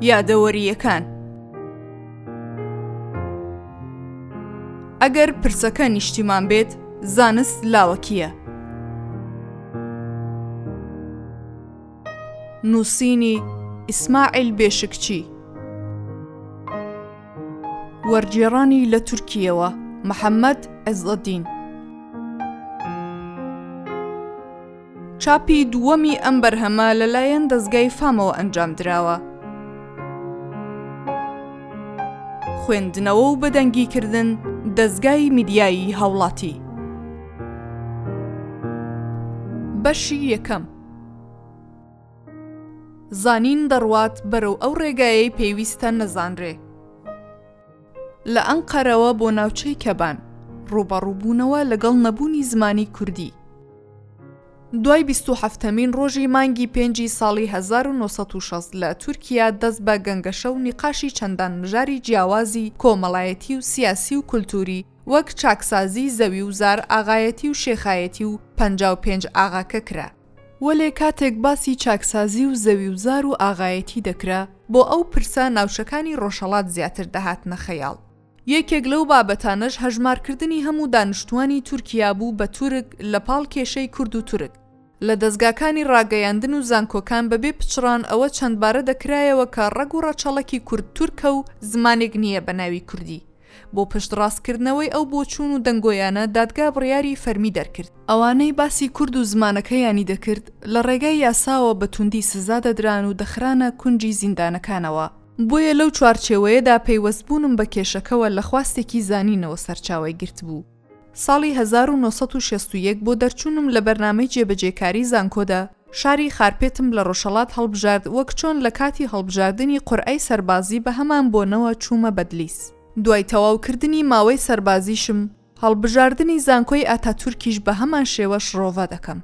یادەوەریەکان. ئەگەر پرسەکە نیشتیمان بێت، زانست لاوەکیە. نووسینی ئیسماعیل بێشکچی. وەرگێڕانی لە تورکیەوە محەممەد عیزەدین. چاپی دووەمی ئەم بەرهەمە لەلایەن دەزگای فامەوە ئەنجام دراوە. خوێندنەوە و بەدەنگیکردن دەزگای میدیایی هاوڵاتی. بەشی یەکەم. زانین دەڕوات بەرەو ئەو ڕێگایەی پێویستە نەزانرێ. لە ئەنقەرەوە بۆ ناوچەی کەبان، ڕوبەڕووبوونەوە لەگەڵ نەبوونی زمانی کوردی. دوای 27مین ڕۆژی مانگی 5 ساڵی 1960 لە تورکیا دەست بە گەنگەشە و نیقاشی چەندان مژاری جیاوازی کۆمەڵایەتی و سیاسی و کولتوری وەک چاکسازی زەوی و زار، ئاغایەتی و شێخایەتی و 55 ئاغاکە کرا. وەلێ کاتێک باسی چاکسازی و زەوی و زار و ئاغایەتی دەکرا، بۆ ئەو پرسە ناوچەکانی ڕۆژهەڵات زیاتر دەهاتنە خەیاڵ. یەکێک لەو بابەتانەش هەژمارکردنی هەموو دانیشتوانی تورکیا بوو بە تورک لە پاڵ کێشەی کورد و تورک. لە دەستگاکانی ڕاگەیاندن و زانکۆکان بەبێ پچڕان ئەوە چەندبارە دەکرایەوە کە ڕەگ و ڕەچەڵەکی کورد تورکە و زمانێک نییە بە ناوی کوردی. بۆ پشتڕاستکردنەوەی ئەو بۆچوون و دەنگۆیانە دادگا بڕیاری فەرمی دەرکرد. ئەوانەی باسی کورد و زمانەکەیانی دەکرد لە ڕێگای یاساوە بە توندی سزا دەدران و دەخرانە کونجی زیندانەکانەوە. بۆیە لەو چوارچێوەیەدا پەیوەستبوونم بە کێشەکەوە لە خواستێکی زانینەوە سەرچاوی گرت بوو. ساڵی 1961 بۆ دەرچوونم لە بەرنامەی جێبەجێکاری زانکۆدا، شاری خارپێتم لە ڕۆژهەڵات هەڵبژارد وەک چۆن لە کاتی هەڵبژاردننی قورعەی سەربازی بە هەمان بۆنەوە چوومە بەدلیس. دوای تەواوکردنی ماوەی سەربازیشم، هەڵبژاردننی زانکۆی ئاتاتورکیش بە هەمان شێوە شڕۆڤە دەکەم.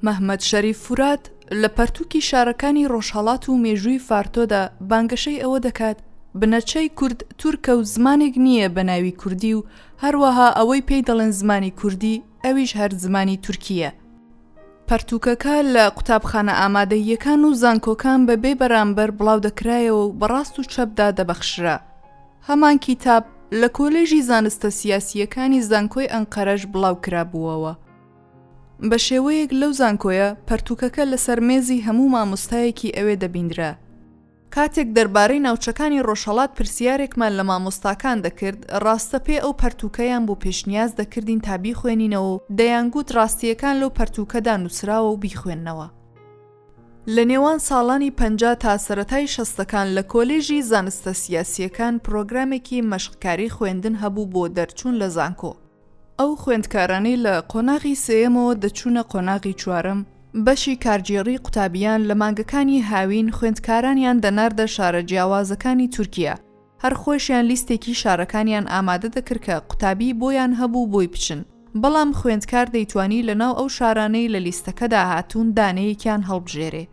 مەحمەد شەریف فورات لە پەرتووکی شارەکانی ڕۆژهەڵات و مێژووی فارتۆدا بانگەشەی ئەوە دەکات بنەچەی کورد تورکە و زمانێک نییە بە ناوی کوردی و هەروەها ئەوەی پێی دەڵێن زمانی کوردی ئەویش هەر زمانی تورکیە. پەرتووکەکە لە قوتابخانە ئامادەییەکان و زانکۆکان بەبێ بەرامبەر بڵاو دەکرایەوە و بەڕاست و چەپدا دەبەخشرا. هەمان کیتاب لە کۆلێژی زانستە سیاسیەکانی زانکۆی ئەنقەرەش بڵاو کرابووەوە. بە شێوەیەک لەو زانکۆیە پەرتووکەکە لەسەر مێزی هەموو مامۆستایەکی ئەوێ دەبیندرا. کاتێک دەربارەی ناوچەکانی ڕۆژهەڵات پرسیارێکمان لە مامۆستاکان دەکرد، ڕاستە پێ ئەو پەرتووکەیان بۆ پێشنیاز دەکردین تا بیخوێنینەوە و دەیانگوت ڕاستیەکان لەو پەرتووکەدا نووسراوە و بیخوێننەوە. لە نێوان ساڵانی 50 تا سەرەتای 60ەکان لە کۆلێژی زانستە سیاسیەکان پرۆگرامێکی مەشقکاری خوێندن هەبوو بۆ دەرچوون لە زانکۆ. ئەو خوێندکارانەی لە قۆناغی سێیەمەوە دەچوونە قۆناغی چوارەم، بەشی کارگێڕی قوتابیان لە مانگەکانی هاوین خوێندکارانیان دەناردە شارە جیاوازەکانی تورکیا. هەر خۆشیان لیستێکی شارەکانیان ئامادە دەکرد کە قوتابی بۆیان هەبوو بۆی بچن، بەڵام خوێندکار دەیتوانی لەناو ئەو شارانەی لە لیستەکەدا هاتوون دانەیەکیان هەڵبژێرێ.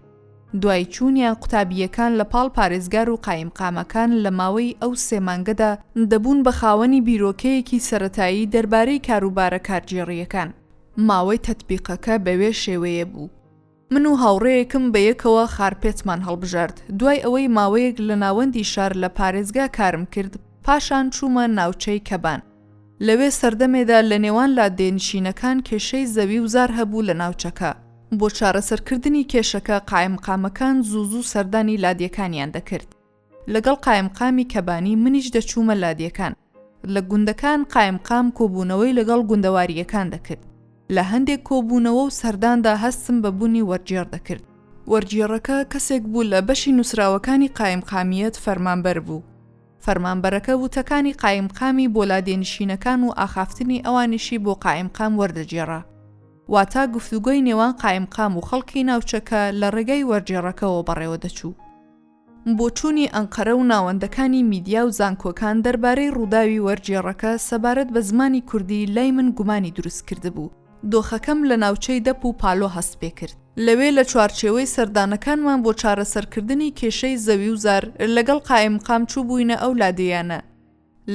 دوای چوونیان قوتابیەکان لە پاڵ پارێزگار و قایمقامەکان لە ماوەی ئەو 3 مانگەدا دەبوون بە خاوەنی بیرۆکەیەکی سەرەتایی دەربارەی کاروبارە کارگێڕیەکان. ماوەی تەطبیقەکە بەوێ شێوەیە بوو. من و هاوڕێیەکم بە یەکەوە خارپێتمان هەڵبژارد. دوای ئەوەی ماوەیەک لە ناوەندی شار لە پارێزگا کارم کرد، پاشان چوومە ناوچەی کەبان. لەوێ سەردەمێدا لە نێوان لادێنشینەکان کێشەی زەوی و زار هەبوو لە ناوچەکە. بۆ چارەسەرکردنی کێشەکە قایمقامەکان زوو سەردانی لادیەکانیان دەکرد. لەگەڵ قایمقامی کەبانی منیش دەچوومە لادیەکان. لە گوندەکان قایمقام کۆبوونەوەی لەگەڵ گوندەواریەکان دەکرد. لە هەندێک کۆبوونەوە و سەرداندا هەستم بە بوونی وەرگێڕ دەکرد. وەرگێڕەکە کەسێک بوو لە بەشی نووسراوەکانی قایمقامیەت فەرمانبەر بوو. فەرمانبەرەکە وتەکانی قایمقامی بۆ لادێنشینەکان و ئاخافتنی ئەوانیشی بۆ قایمقام وەردەگێڕا. واتە گفتوگۆی نێوان قایمقام و خەڵکی ناوچەکە لە ڕێگەی وەرگێڕەکەەوە بەڕێوە دەچوو. بۆ چوونی ئەنقەرە و ناوەندەکانی میدیا و زانکۆکان دەربارەی ڕووداوی وەرگێڕەکە سەبارەت بە زمانی کوردی لای من گومانی دروست کرده بوو. دۆخەکەم لە ناوچەی دەپ و پالۆ هەست پێ کرد. لەوێ لە چوارچێوەی سەردانەکانمان بۆ چارەسەرکردنی کێشەی زەوی و زار لەگەڵ قایمقام چوو بووینە ئەو لادەیانە.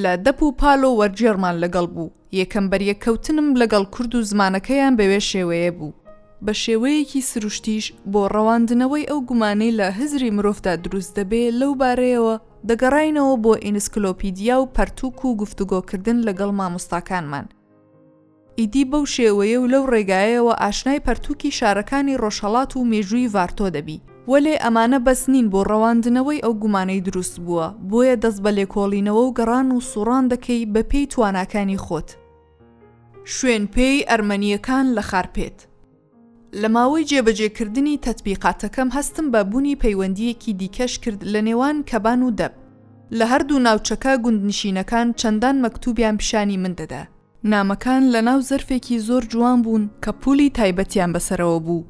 لە دەپ و پالۆ وەرگێڕمان لەگەڵ بوو. یەکەم بەریەکەوتنم لەگەڵ کورد و زمانەکەیان بەوێ شێوەیە بوو. بە شێوەیەکی سروشتیش بۆ ڕەواندنەوەی ئەو گومانەی لە هزری مرۆڤدا دروست دەبێت لەو بارەیەوە دەگەڕاینەوە بۆ ئینسکلۆپیدیا و پەرتووک و گفتوگۆکردن لەگەڵ مامۆستاکانمان. ئیدی بەو شێوەیە و لەو ڕێگایەوە ئاشنای پەرتووکی شارەکانی ڕۆژهەڵات و مێژووی ڤارتۆ دەبی. وەلێ ئەمانە بەس نین بۆ ڕەواندنەوەی ئەو گومانەی دروست بووە، بۆیە دەست بە لێکۆڵینەوە و گەڕان و سوڕان دەکەی بە پێی تواناکانی خۆت. شوێنپێی ئەرمەنیەکان لە خارپێت. لە ماوەی جێبەجێکردنی تەطبیقاتەکەم هەستم بە بوونی پەیوەندیەکی دیکەش کرد لە نێوان کەبان و دەب. لە هەردوو ناوچەکە گوندنشینەکان چەندان مەکتوبیان پیشانی من دەدا. نامەکان لە ناو زەرفێکی زۆر جوان بوون کە پولی تایبەتیان بەسەرەوە بوو.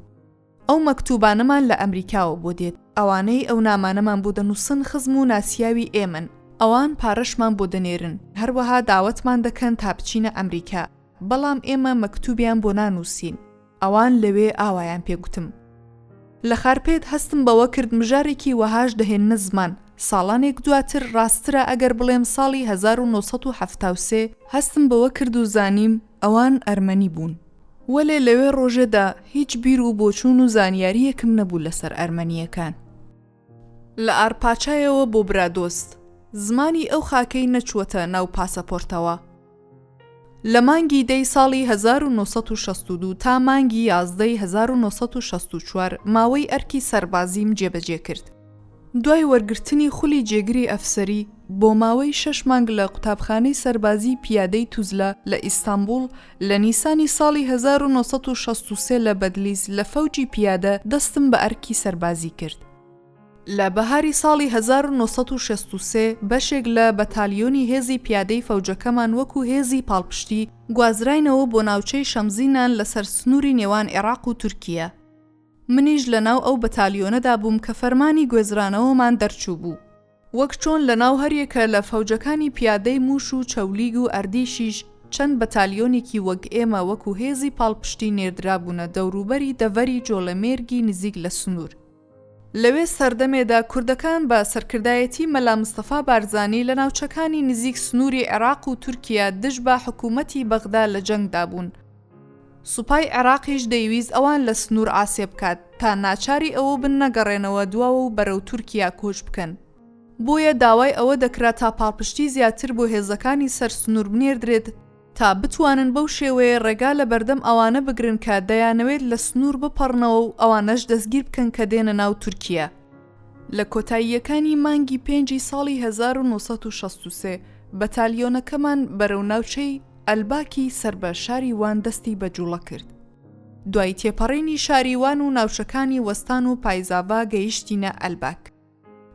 ئەو مەکتوبانەمان لە ئەمریکاوە بۆ دێت. ئەوانەی ئەو نامانەمان بۆ دەنووسن خزم و ناسیاوی ئێمن. ئەوان پارەشمان بۆ دەنێرن. هەروەها داوەتمان دەکەن تا بچینە ئەمریکا. بەڵام ئێمە مەکتوبیان بۆ نانووسین. ئەوان لەوێ ئاوایان پێگوتم. لە خارپێت هەستم بەوە کرد مژارێکی وەهاش دەهێننە زمان. ساڵانێک دواتر ڕاسترە ئەگەر بڵێم ساڵی 1973 هەستم بەوە کرد و زانیم ئەوان ئەرمەنی بوون. وەلێ لەوێ ڕۆژەدا هیچ بیر و بۆچوون و زانیاریەکم نەبوو لەسەر ئەرمەنیەکان. لە ئارپاچایەوە بۆ برادۆست. زمانی ئەو خاکەی نەچووەتە ناو پاسەپۆرتەوە. لە مانگی دەی ساڵی 1962 تا مانگی 11 1964 ماوەی ئەرکی سەربازیم جێبەجێ کرد. دوای وەرگرتنی خولی جێگری ئەفسەری بۆ ماوەی 6 مانگ لە قوتابخانەی سەربازی پیادەی توزلە لە ئیستانبول لە نیسانی ساڵی 1963 لە بەدلیز لە فەوجی پیادە دەستم بە ئەرکی سەربازی کرد. لە بەهاری ساڵی 1963 بەشێک لە بەتالیۆنی هێزی پیادەی فەوجەکەمان وەکو هێزی پاڵپشتی گوازراینەوە بۆ ناوچەی شەمزینان لەسەر سنووری نێوان عێراق و تورکیە. منیش لەناو ئەو بەتالیۆنەدا بووم کە فەرمانی گوێزرانەوەمان دەرچوو بوو. وەک چۆن لەناو هەریەکە لە فەوجەکانی پیادەی موش و چەولیگ و ئەردیشیش چەند بەتالیۆنێکی وەک ئێمە وەکو هێزی پاڵپشتی نێردرابوونە دەوروبەری دەڤەری جۆڵەمێرگی نزیک لە سنوور. لەوێ سەردەمێدا کوردەکان بە سەرکردایەتی مەلا مستەفا بارزانی لە ناوچەکانی نزیک سنووری عێراق و تورکیا دژ بە حکوومەتی بەغدا لە جەنگدا بوون. سوپای عێراقیش دەیویست ئەوان لە سنوور ئاسێ بکات تا ناچاری ئەوە بن نەگەڕێنەوە دواوە و بەرەو تورکیا کۆچ بکەن. بۆیە داوای ئەوە دەکرا تا پاڵپشتی زیاتر بۆ هێزەکانی سەر سنوور بنێردرێت تا بتوانن بەو شێوەیە ڕێگا لە بەردەم ئەوانە بگرن کە دەیانەوێت لە سنوور بپەڕنەوە و ئەوانەش دەستگیر بکەن کە دێنە ناو تورکیا. لە کۆتاییەکانی مانگی 5 ساڵی 1963 بەتالیۆنەکەمان بەرەو ناوچەی ئەلباکی سەر بە شاری وان دەستی بەجوڵە کرد. دوای تێپەڕینی شاری وان و ناوچەکانی وەستان و پایزابا گەیشتینە ئەلباک.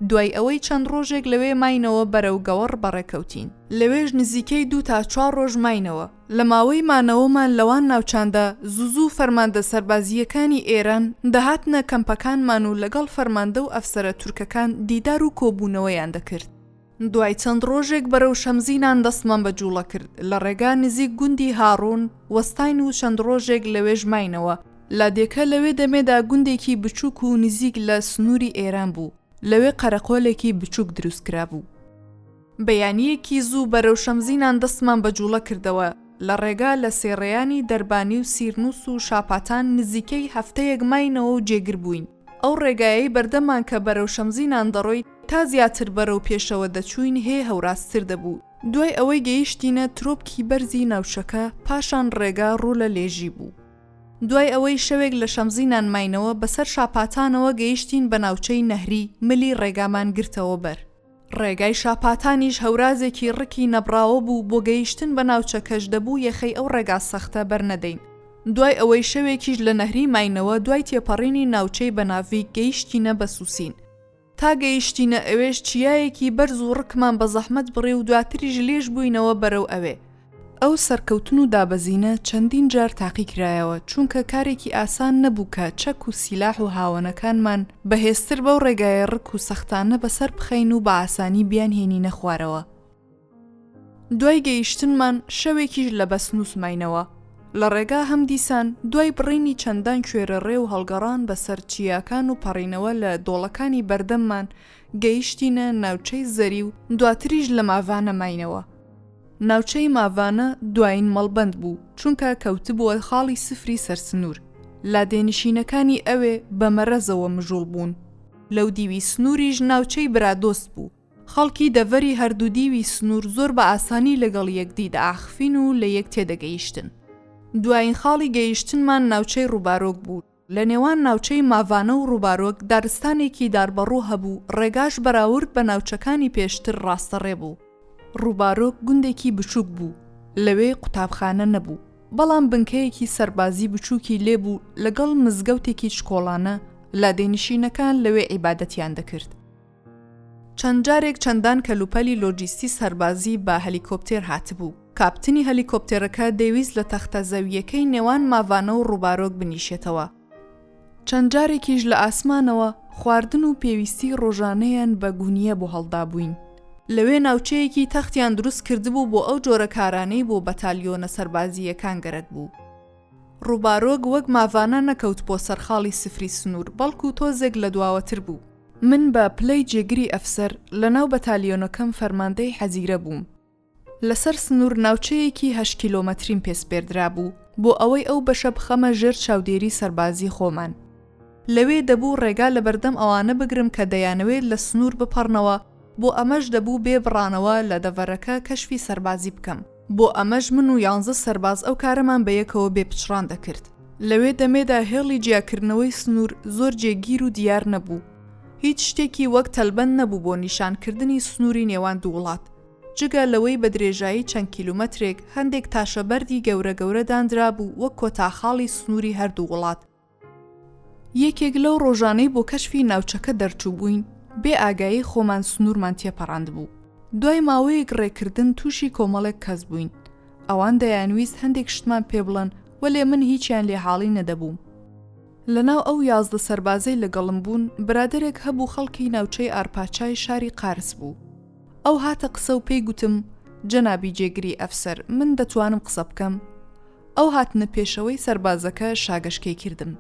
دوای ئەوەی چەند ڕۆژێک لەوێ ماینەوە بەرەو گەوەڕ بەڕێکەوتین. لەوێژ نزیکەی 2 تا 4 ڕۆژ ماینەوە. لە ماوەی مانەوەمان لەوان ناوچاندا زوو فەرماندە سەربازیەکانی ئێران دەهاتنە کەمپەکانمان و لەگەڵ فەرماندە و ئەفسەرە تورکەکان دیدار و کۆبوونەوەیان دەکرد. دوای چەند ڕۆژێک بەرەو شەمزینان دەستمان بەجوڵە کرد. لە ڕێگا نزیک گوندی هاڕۆن وەستاین و چەند ڕۆژێک لەوێژ ماینەوە. لادێکە لەوێ دەمێدا گوندێکی بچووک و نزیک لە سنووری ئێران بوو. لەوێ قەرەقۆلێکی بچووک دروستکرا بوو. بەیانیەکی زوو بەرەو شەمزینان دەستمان بەجوڵە کردەوە. لە ڕێگا لە سێڕێیانی دەربانی و سیرنووس و شاپاتان نزیکەی هەفتەیەک ماینەوە و جێگر بووین. ئەو ڕێگایەی بەردەمان کە بەرەو شەمزینان دەڕۆی تا زیاتر بەرەو پێشەوە دەچوین هێ هەوراستر دەبوو. دوای ئەوەی گەیشتینە ترۆپکی بەرزی ناوچەکە پاشان ڕێگا ڕوو لە لێژی بوو. دوای ئەوەی شەوێک لە شەمزینان ماینەوە بەسەر شاپاتانەوە گەیشتین بە ناوچەی نەهری ملی ڕێگامان گرتەوە بەر. ڕێگای شاپاتانیش هەورازێکی ڕکی نەبراوە بوو بۆ گەیشتن بە ناوچەکەش دەبوو یەخەی ئەو ڕێگا سەختە بەرنەدەین. دوای ئەوەی شەوێکیش لە نەهری ماینەوە دوای تێپەڕینی ناوچەی بەناوی گەیشتینە بە سووسین. تا گەیشتینە ئەوێش چیایەکی بەرز و ڕکمان بە زەحمەت بڕێ و دواتریش لێژ بووینەوە بەرەو ئەوێ. ئەو سەرکەوتن و دابەزینە چەندین جار تاقی کرایەوە چونکە کارێکی ئاسان نەبوو کە چەک و سیلاح و هاوەنەکانمان بەهێزتر بەو ڕێگایە ڕک و سەختانە بەسەر بخەین و بە ئاسانی بیان هێنینە خوارەوە. دوای گەیشتنمان شەوێکیش لە بەسنووس ماینەوە. لە ڕێگا هەم دیسان دوای بڕینی چەندان کوێرە ڕێ و هەڵگەڕان بەسەر چیاکان و پەڕینەوە لە دۆڵەکانی بەردەممان گەیشتینە ناوچەی زەری و دواتریش لە ماڤانە ماینەوە. ناوچەی ماڤانە دوایین مەڵبەند بوو چونکە کەوتبووە خاڵی سفری سەرسنوور. لادێنشینەکانی ئەوێ بەمەرەزەوە مژوڵ بوون. لەو دیوی سنووریش ناوچەی برادۆست بوو. خەڵکی دەڤەری هەردوو دیوی سنوور زۆر بە ئاسانی لەگەڵ یەکدی دەئاخفین و لە یەک تێدەگەیشتن. دوایین خاڵی گەیشتنمان ناوچەی ڕووبارۆک بوو. لە نێوان ناوچەی ماڤانە و ڕووبارۆک دارستانێکی داربەڕوو هەبوو، ڕێگاش بەراورد بە ناوچەکانی پێشتر ڕاستەڕێ بوو. ڕووبارۆک گوندێکی بچووک بوو، لەوێ قوتابخانە نەبوو، بەڵام بنکەیەکی سەربازی بچووکی لێبوو لەگەڵ مزگەوتێکی شکۆڵانە. لادێنشینەکان لەوێ عیبادەتیان دەکرد. چەند جارێک چەندان کەلوپەلی لۆجیستی سەربازی بە هەلیکۆپتێر هاتبوو. کاپتنی هەلیکۆپتێرەکە دەویست لە تەختە زەویەکەی نێوان ماڤانە و ڕووبارۆک بنیشێتەوە. چەند جارێکیش لە ئاسمانەوە خواردن و پێویستی ڕۆژانەیان بە گونیە بۆ هەڵدابووین. لەوێ ناوچەیەکی تەختیان دروست کردبوو بۆ ئەو جۆرە کارانەی بۆ بەتالیۆنە سەربازیەکان گەرەک بوو. ڕووبارۆک وەک ماڤانە نەکەوت بۆ سەرخاڵی سفری سنوور، بەڵکو تۆزێک لە دواوەتر بوو. من بە پلەی جێگری ئەفسەر لەناو بەتالیۆنەکەم فەرماندەی حەزیرە بووم. لەسەر سنوور ناوچەیەکی 8 کیلۆمەترین پێسپێردرا بوو بۆ ئەوەی ئەو بەشە بخەمە ژێر چاودێری سەربازی خۆمان. لەوێ دەبوو ڕێگا لە بەردەم ئەوانە بگرم کە دەیانەوێت لە سنوور بپەڕنەوە، بۆ ئەمەش دەبوو بێ بڕانەوە لە دەڤەرەکە کەشفی سەربازی بکەم. بۆ ئەمەش من و 11 سەرباز ئەو کارەمان بە یەکەوە بێپچڕان دەکرد. لەوێ دەمێدا هێڵی جیاکردنەوەی سنوور زۆر جێگیر و دیار نەبوو. هیچ شتێکی وەک تەلبەند نەبوو بۆ نیشانکردنی سنووری نێوان دوو وڵات. جگە لەوەی بە درێژایی چەند کیلومەترێک هەندێک تاشەبەردی گەورە دانرا بوو وەک کۆتاخاڵی سنووری هەردوو وڵات. یەکێک لەو ڕۆژانەی بۆ کەشفی ناوچەکە دەرچوو بووین، بێ ئاگایی خۆمان سنوورمان تێپەڕاند بوو. دوای ماوەیەک ڕێکردن تووشی کۆمەڵێک کەس بووین. ئەوان دەیانویست هەندێک شتمان پێ بڵێن، وەلێ من هیچیان لێ حاڵی نەدەبووم. لەناو ئەو 11 سەربازەی لەگەڵم بوون، برادێک هەبوو خەڵکی ناوچەی ئارپاچای شاری قارس بوو. ئەو هاتە قسە و پێی گوتم: جەنابی جێگری ئەفسەر، من دەتوانم قسە بکەم؟ ئەو هاتنە پێشەوەی سەربازەکە شاگەشکەی کردم،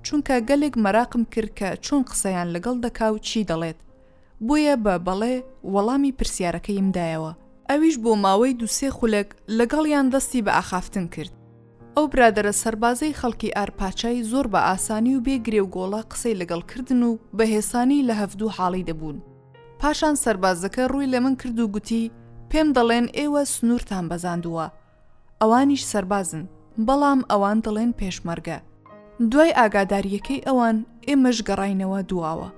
چونکە گەلێک مەراقم کرد کە چۆن قسەیان لەگەڵ دەکا و چی دەڵێت. بۆیە بە بەڵێ وەڵامی پرسیارەکەیم دایەوە. ئەویش بۆ ماوەی 2-3 خولێک لەگەڵیان دەستی بە ئاخافتن کرد. ئەو برادەرە سەربازەی خەڵکی ئارپاچای زۆر بە ئاسانی و بێ گرێ و گۆڵا قسەی لەگەڵ کردن و بەهێسانی لە هەفتوو حاڵی دەبوون. پاشان سەربازەکە ڕووی لە من کرد و گوتی: پێم دەڵێن ئێوە سنوورتان بەزاندووە. ئەوانیش سەربازن، بەڵام ئەوان دەڵێن پێشمەرگە. دوای ئاگاداریەکەی ئەوان ئێمەش گەڕاینەوە دواوە.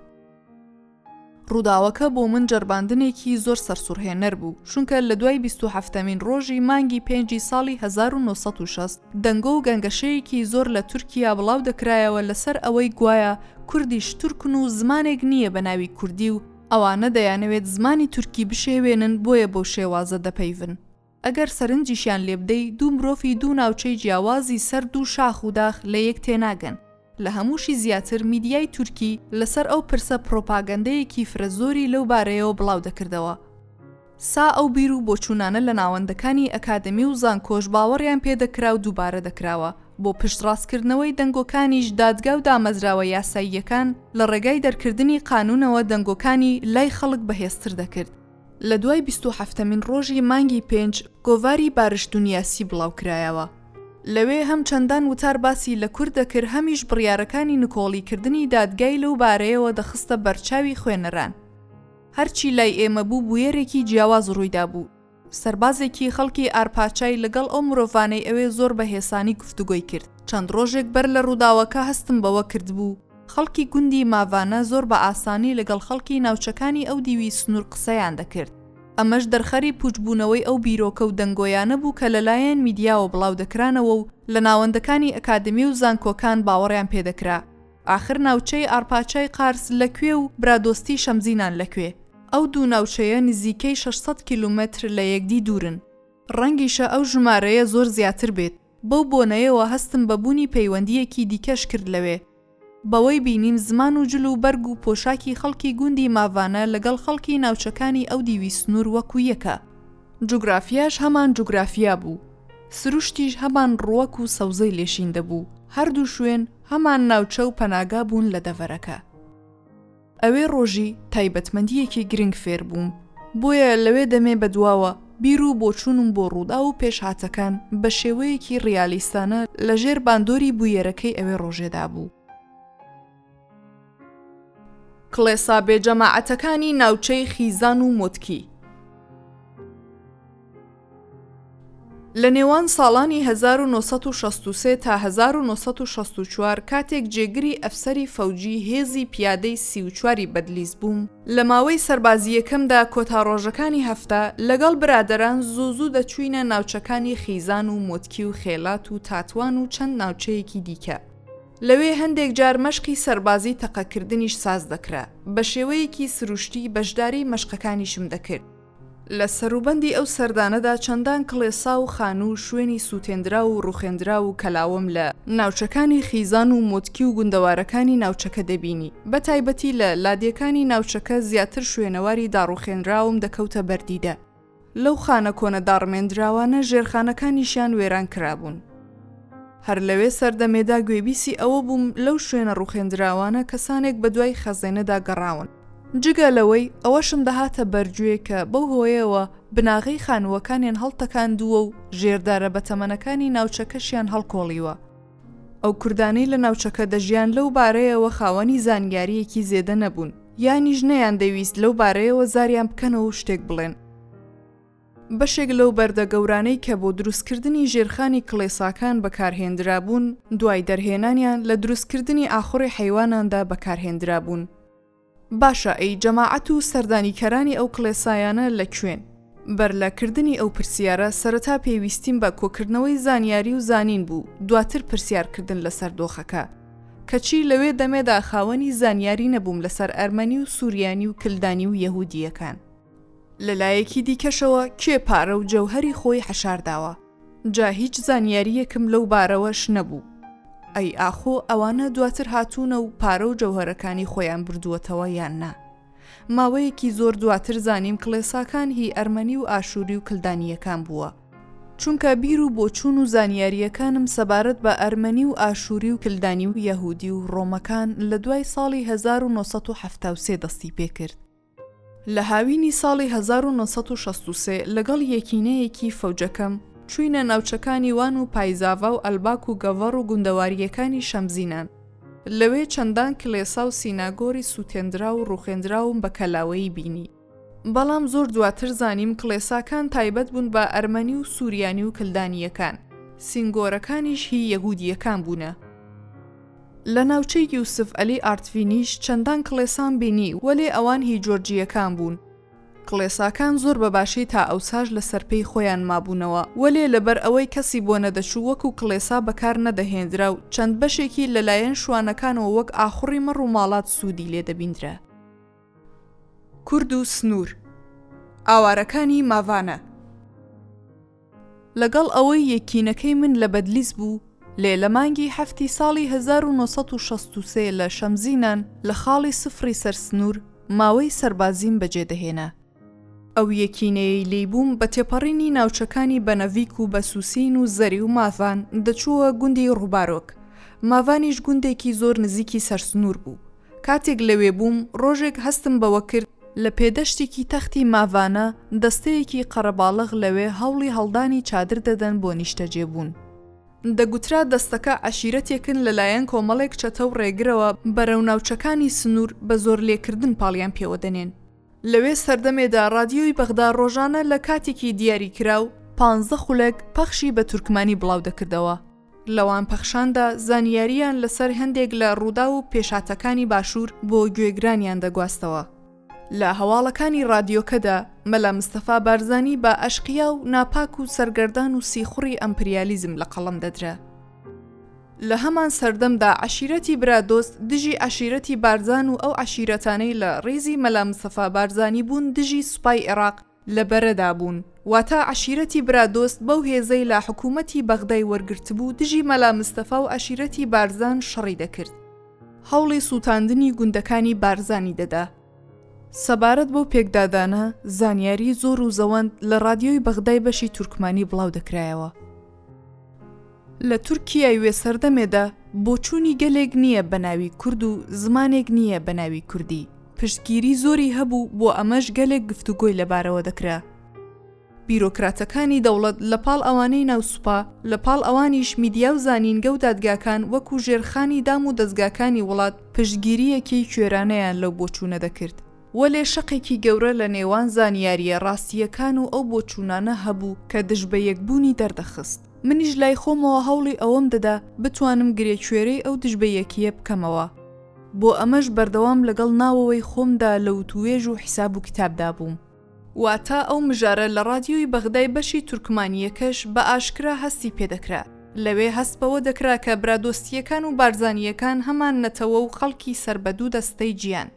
ڕووداوەکە بۆ من جەرباندنێکی زۆر سەرسوڕهێنەر بوو، چونکە لە دوای 27مین ڕۆژی مانگی 5 ساڵی 1960 دەنگۆ و گەنگەشەیەکی زۆر لە تورکیا بڵاو دەکرایەوە لەسەر ئەوەی گوایە کوردیش تورکن و زمانێک نییە بە ناوی کوردی و ئەوانە دەیانەوێت زمانی تورکی بشێوێنن، بۆیە بۆ شێوازە دەپەیون. ئەگەر سەرنجیشیان لێ بدەی، دوو مرۆڤی دوو ناوچەی جیاوازی سەرد و شاخ و داخ لە یەک تێناگەن. لە هەمووشی زیاتر میدیای تورکی لەسەر ئەو پرسە پرۆپاگەندەیەکی فرەزۆری لەو بارەیەوە بڵاو دەکردەوە. سا ئەو بیر و بۆچوونانە لە ناوەندەکانی ئەکادمی و زانکۆش باوەڕیان پێدەکرا و دووبارە دەکراوە. بۆ پشتڕاستکردنەوەی دەنگۆکانیش دادگا و دامەزراوە یاساییەکان لە ڕێگای دەرکردنی قانونەوە دەنگۆکانی لای خەڵک بەهێزتر دەکرد. لە دوای 27مین ڕۆژی مانگی 5 گۆڤاری بارشتونیاسی بڵاو کرایەوە. لەوێ هەم چەندان وتار باسی لە کورد دەکرد، هەمیش بڕیارەکانی نکۆڵیکردنی دادگای لەو بارەیەوە دەخستە بەرچاوی خوێنەران. هەرچی لای ئێمە بوو بویەرێکی جیاواز ڕوویدا بوو. سەربازێکی خەڵکی ئارپاچای لەگەڵ ئەو مرۆڤانەی ئەوێ زۆر بەهێسانی گفتوگۆی کرد. چەند ڕۆژێک بەر لە ڕووداوەکە هەستم بەوە کرد بوو خەڵکی گوندی ماڤانە زۆر بە ئاسانی لەگەڵ خەڵکی ناوچەکانی ئەو دیوی سنوور قسەیان دەکرد. ئەمەش دەرخەری پوچبوونەوەی ئەو بیرۆکە و دەنگۆیانە بوو کە لەلایەن میدیاوە بڵاو دەکرانەوە و لە ناوەندەکانی ئەکادمی و زانکۆکان باوەڕیان پێدەکرا. ئاخر ناوچەی ئارپاچای قارس لەکوێ و برادۆستی شەمزینان لەکوێ. ئەو دوو ناوچەیە نزیکەی 600 کیلومتر لە یەکدی دوورن. ڕەنگیشە ئەو ژمارەیە زۆر زیاتر بێت. بەو بۆنەیەوە هەستم بە بوونی پەیوەندیەکی دیکەش کرد لەوێ. بەوەی بینیم زمان و جل و بەرگ و پۆشاکی خەڵکی گوندی ماڤانە لەگەڵ خەڵکی ناوچەکانی ئەو دیوی سنوور وەکو یەکە. جوگرافیاش هەمان جوگرافیا بوو. سروشتیش هەمان ڕووەک و سەوزەی لێشین دەبوو. هەردوو شوێن هەمان ناوچە و پەناگا بوون لە دەڤەرەکە. ئەوێ ڕۆژی تایبەتمەندیەکی گرنگ فێر بووم. بۆیە لەوێ دەمێ بەدواوە بیر و بۆچوونم بۆ ڕوودا و پێشهاتەکان بە شێوەیەکی ڕیالیستانە لەژێر باندۆری بویەرەکەی ئەوێ ڕۆژێدا بوو. کڵێسا بێجەماعەتەکانی ناوچەی خیزان و مۆتکی. لە نێوان ساڵانی 1963 تا 1964 کاتێک جێگری ئەفسەری فەوجی هێزی پیادەی 34 بەدلیس بووم، لە ماوەی سەربازیەکەمدا کۆتاڕۆژەکانی هەفتە لەگەڵ برادەران زوو دەچووینە ناوچەکانی خیزان و مۆتکی و خێلات و تاتوان و چەند ناوچەیەکی دیکە. لەوێ هەندێک جار مەشقی سەربازی تەقەکردنیش ساز دەکرا، بە شێوەیەکی سروشتی بەشداری مەشقەکانیشم دەکرد. لە سەروبەندی ئەو سەردانەدا چەندان کڵێسا و خانوو شوێنی سووتێنرا و ڕوخێنرا و کەلاوەم لە ناوچەکانی خیزان و مۆتکی و گوندەوارەکانی ناوچەکە دەبینی. بە تایبەتی لە لادیەکانی ناوچەکە زیاتر شوێنەواری داڕوخێنراوم دەکەوتە بەردیدە. لەو خانە کۆنە داڕمێندراوانە ژێرخانەکانیشیان وێران کرابوون. هەر لەوێ سەردەمێدا گوێبیسی ئەوە بووم لەو شوێنە ڕوخێندراوانە کەسانێک بە دوای خەزێنەدا گەڕاون. جگە لەوەی ئەوەشم دەهاتە بەرگوێ کە بەو هۆیەوە بناغی خانووەکانیان هەڵتەکاندووە و ژێردارە بەتەمەنەکانی ناوچەکەشیان هەڵکۆڵیوە. ئەو کوردانەی لە ناوچەکە دەژیان لەو بارەیەوە خاوەنی زانیاریەکی زێدە نەبوون، یانیش نەیان دەویست لەو بارەیەوە زاریان بکەنەوە شتێک بڵێن. بەشێک لەو بەردەگەورانەی کە بۆ دروستکردنی ژێرخانی کڵێساکان بەکارهێنرابوون، دوای دەرهێنانیان لە دروستکردنی ئاخوڕی حەیواناندا بەکارهێنرابوون. باشە ئەی جەماعەت و سەردانیکەرانی ئەو کڵێسایانە لەکوێن؟ بەرلەکردنی ئەو پرسیارە سەرەتا پێویستیم بە کۆکردنەوەی زانیاری و زانین بوو، دواتر پرسیارکردن لەسەر دۆخەکە. کەچی لەوێ دەمێدا خاوەنی زانیاری نەبووم لەسەر ئەرمەنی و سووریانی و کلدانی و یەهودیەکان. لەلایەکی دیکەشەوە کێ پارە و جەوهەری خۆی حەشارداوە؟ جا هیچ زانیاریەکم لەو بارەوەش نەبوو. ئەی ئاخۆ ئەوانە دواتر هاتوونە و پارە و جەوهەرەکانی خۆیان بردووەتەوە یان نا. ماوەیەکی زۆر دواتر زانیم کڵێساکان هی ئەرمەنی و ئاشووری و کلدانیەکان بووە. چونکە بیر و بۆچوون و زانیاریەکانم سەبارەت بە ئەرمەنی و ئاشووری و کلدانی و یەهودی و ڕۆمەکان لە دوای ساڵی 1973 دەستی پێکرد. لە هاوینی ساڵی 1963 لەگەڵ یەکینەیەکی فەوجەکەم چووینە ناوچەکانی وان و پایزاڤا و ئەلباک و گەڤەڕ و گوندەواریەکانی شەمزینان. لەوێ چەندان کڵێسا و سیناگۆری سووتێنرا و ڕوخێندراوم بە کەلاوەیی بینی. بەڵام زۆر دواتر زانیم کڵێساکان تایبەت بوون بە ئەرمەنی و سووریانی و کلدانیەکان، سینگۆرەکانیش هی یەهودیەکان بوونە. لە ناوچەی یوسف ئەلی ئارتڤینیش چەندان کڵێسان بینی، وەلێ ئەوان هی جۆرجیەکان بوون. کڵێساکان زۆر بەباشی تا ئەوساژ لە سەرپەی خۆیان مابوونەوە، وەلێ لەبەر ئەوەی کەسی بۆ نەدەچوو وەکو کڵێسا بەکار نەدەهێنرا و چەند بەشێکی لەلایەن شوانەکانەوە وەک ئاخوڕی مەڕ و ماڵات سوودی لێ دەبیندرا. کورد و سنوور ئاوارەکانی ماڤانە. لەگەڵ ئەوەی یەکینەکەی من لە بەدلیس بوو، لێ لە مانگی هەفتی ساڵی 1963 لە شەمزینان لە خاڵی سفری سەرسنوور ماوەی سەربازیم بەجێدەهێنا. ئەو یەکینەیەی لێی بووم بە تێپەڕینی ناوچەکانی بەنەڤیک و بەسووسین و زەری و ماڤان دەچووە گوندی ڕووبارۆک. ماڤانیش گوندێکی زۆر نزیکی سەرسنوور بوو. کاتێک لەوێ بووم ڕۆژێک هەستم بەوە کرد لە پێدەشتێکی تەختی ماڤانە دەستەیەکی قەرەباڵغ لەوێ هەوڵی هەڵدانی چادر دەدەن بۆ نیشتەجێبوون. دەگوترا دەستەکە عەشیرەتێکن لەلایەن کۆمەڵێک چەتە و ڕێگرەوە بەرەو ناوچەکانی سنوور بە زۆر لێکردن پاڵیان پێوە دەنێن. لەوێ سەردەمێدا ڕادیۆی بەغدا ڕۆژانە لە کاتێکی دیاری کراو 15 خولێک پەخشی بە تورکمانی بڵاو دەکردەوە. لەوان پەخشاندا زانیاریان لەسەر هەندێک لە ڕوودا و پێشاتەکانی باشوور بۆ گوێگرانیان دەگواستەوە. لە هەواڵەکانی ڕادیۆکەدا مەلا مستەفا بارزانی بە ئەشقیا و ناپاک و سەرگەردان و سیخوڕی ئەمپریالیزم لە قەڵەم دەدرا. لە هەمان سەردەمدا عەشیرەتی برادۆست دژی عەشیرەتی بارزان و ئەو عەشیرەتانەی لە ڕێزی مەلا مستەفا بارزانی بوون دژی سوپای عێراق لە بەرەدا بوون، واتە عەشیرەتی برادۆست بەو هێزەی لە حکوومەتی بەغدای وەرگرتبوو دژی مەلا مستەفا و عەشیرەتی بارزان شەڕی دەکرد. هەوڵی سووتاندنی گوندەکانی بارزانی دەدا. سەبارەت بەو پێکدادانە زانیاری زۆر و زەوەند لە ڕادیۆی بەغدای بەشی تورکمانی بڵاو دەکرایەوە. لە تورکیای وێ سەردەمێدا بۆچوونی گەلێک نییە بە ناوی کورد و زمانێک نییە بە ناوی کوردی. پشتگیری زۆری هەبوو بۆ ئەمەش گەلێک گفتوگۆی لەبارەوە دەکرا. بیرۆکراتەکانی دەوڵەت لە پاڵ ئەوانەی ناوسوپا لە پاڵ ئەوانیش میدیا و زانینگە و دادگاکان وەکو ژێرخانی دام و دەستگاکانی وڵات پشتگیریەکی کوێرانەیان لەو بۆچوونە دەکرد. وەلێ شەقێکی گەورە لە نێوان زانیاریە ڕاستیەکان و ئەو بۆچوونانە هەبوو کە دژ بە یەکبوونی دەردەخست. منیش لای خۆمەوە هەوڵی ئەوەم دەدا بتوانم گرێکوێرەی ئەو دژ بە یەکیە بکەمەوە. بۆ ئەمەش بەردەوام لەگەڵ ناوەوەی خۆمدا لە وتوێژ و حیساب و کتابدا بووم. واتە ئەو مژارە لە ڕادیۆی بەغدای بەشی تورکمانیەکەش بە ئاشکرا هەستی پێدەکرا. لەوێ هەست بەوە دەکرا کە برادۆستیەکان و بارزانیەکان هەمان نەتەوە و خەڵکی سربەدوو دەستەی گیان.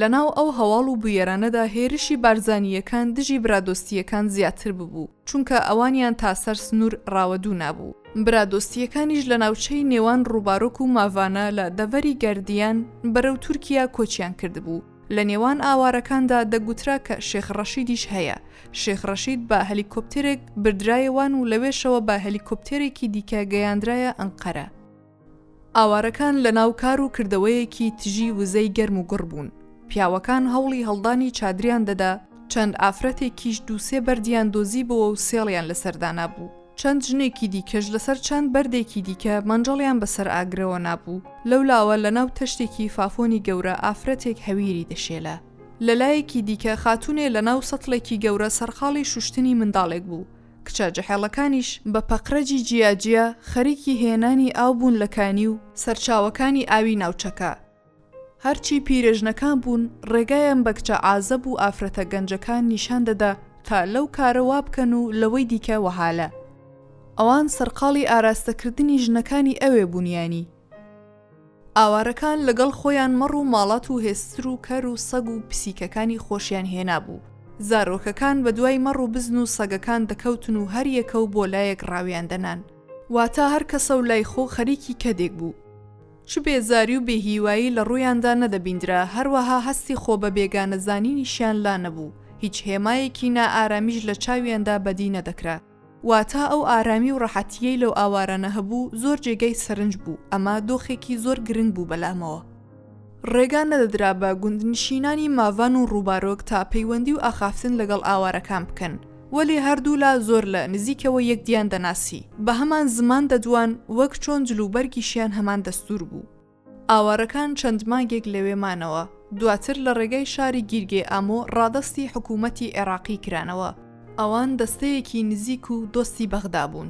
لەناو ئەو هەواڵ و بویێرانەدا هێرشی بارزانیەکان دژی برادۆستیەکان زیاتر ببوو، چونکە ئەوانیان تا سەر سنوور ڕاوەدوو نابوو. برادۆستیەکانیش لە ناوچەی نێوان ڕووبارۆک و ماڤانە لە دەڤەری گەردیان بەرەو تورکیا کۆچیان کردبوو. لە نێوان ئاوارەکاندا دەگوترا کە شێخ ڕەشیدیش هەیە. شێخ ڕەشید بە هەلیکۆپتێرێک بردرایەوان و لەوێشەوە بە هەلیکۆپتێرێکی دیکە گەیاندرایە ئەنقەرە. ئاوارەکان لە ناو کار و کردەوەیەکی تژی وزەی گەرم و گڕ بوون. پیاوەکان هەوڵی هەڵدانی چادریان دەدا، چەند ئافرەتێکیش دووسێ بەردیان دۆزی بووە و سێڵیان لەسەردانا بوو. چەند ژنێکی دیکەش لەسەر چەند بەردێکی دیکە مەنجەڵیان بەسەر ئاگرەوە نابوو. لەولاوە لە ناو تەشتێکی فافۆنی گەورە ئافرەتێک هەویری دەشێلە. لەلایەکی دیکە خاتونێ لە ناو سەتڵێکی گەورە سەرخاڵی شوشتنی منداڵێک بوو. کچە جەحێڵەکانیش بە پەقرەجی جیاجیا خەریکی هێنانی ئاو بوون لەکانی و سەرچاوەکانی ئاوی ناوچەکە. هەرچی پیرێژنەکان بوون ڕێگایان بە کچە عازەب و ئافرەتە گەنجەکان نیشان دەدا تا لەو کارەوا بکەن و لەوەی دیکە وەهالە. ئەوان سەرقاڵی ئاراستەکردنی ژنەکانی ئەوێ بوونیانی. ئاوارەکان لەگەڵ خۆیان مەڕ و ماڵات و هێستر و کەر و سەگ و پسیکەکانی خۆشیان هێنا بوو. زارۆکەکان بە دوای مەڕ و بزن و سەگەکان دەکەوتن و هەر یەکە و بۆ لایەک ڕاویان دەنان. واتە هەر کەسە و لای خۆ خەریکی کەدێک بوو. چ بێزاری و بێهیوایی لە ڕوویاندا نەدەبیندرا، هەروەها هەستی خۆ بە بێگانە زانینیشیان لا نەبوو. هیچ هێمایەکی نائارامیش لە چاویاندا بەدی نەدەکرا. واتە ئەو ئارامی و ڕەحەتیەی لەو ئاوارانە هەبوو زۆر جێگەی سەرنج بوو، ئەمە دۆخێکی زۆر گرنگ بوو بەلامەوە. ڕێگا نەدەدرا بە گوندنشینانی ماڤان و ڕووبارۆک تا پەیوەندی و ئاخافتن لەگەڵ ئاوارەکان بکەن، وەلی هەردوو لا زۆر لە نزیکەوە یەکدیان دەناسی. بە هەمان زمان دەدوان وەک چۆن جلوبەرگیشیان هەمان دەستور بوو. ئاوارەکان چەند مانگێک لەوێمانەوە، دواتر لە ڕێگەی شاری گیرگێ ئامۆ ڕادەستی حکوومەتی عێراقی کرانەوە. ئەوان دەستەیەکی نزیک و دۆستی بەغدا بوون.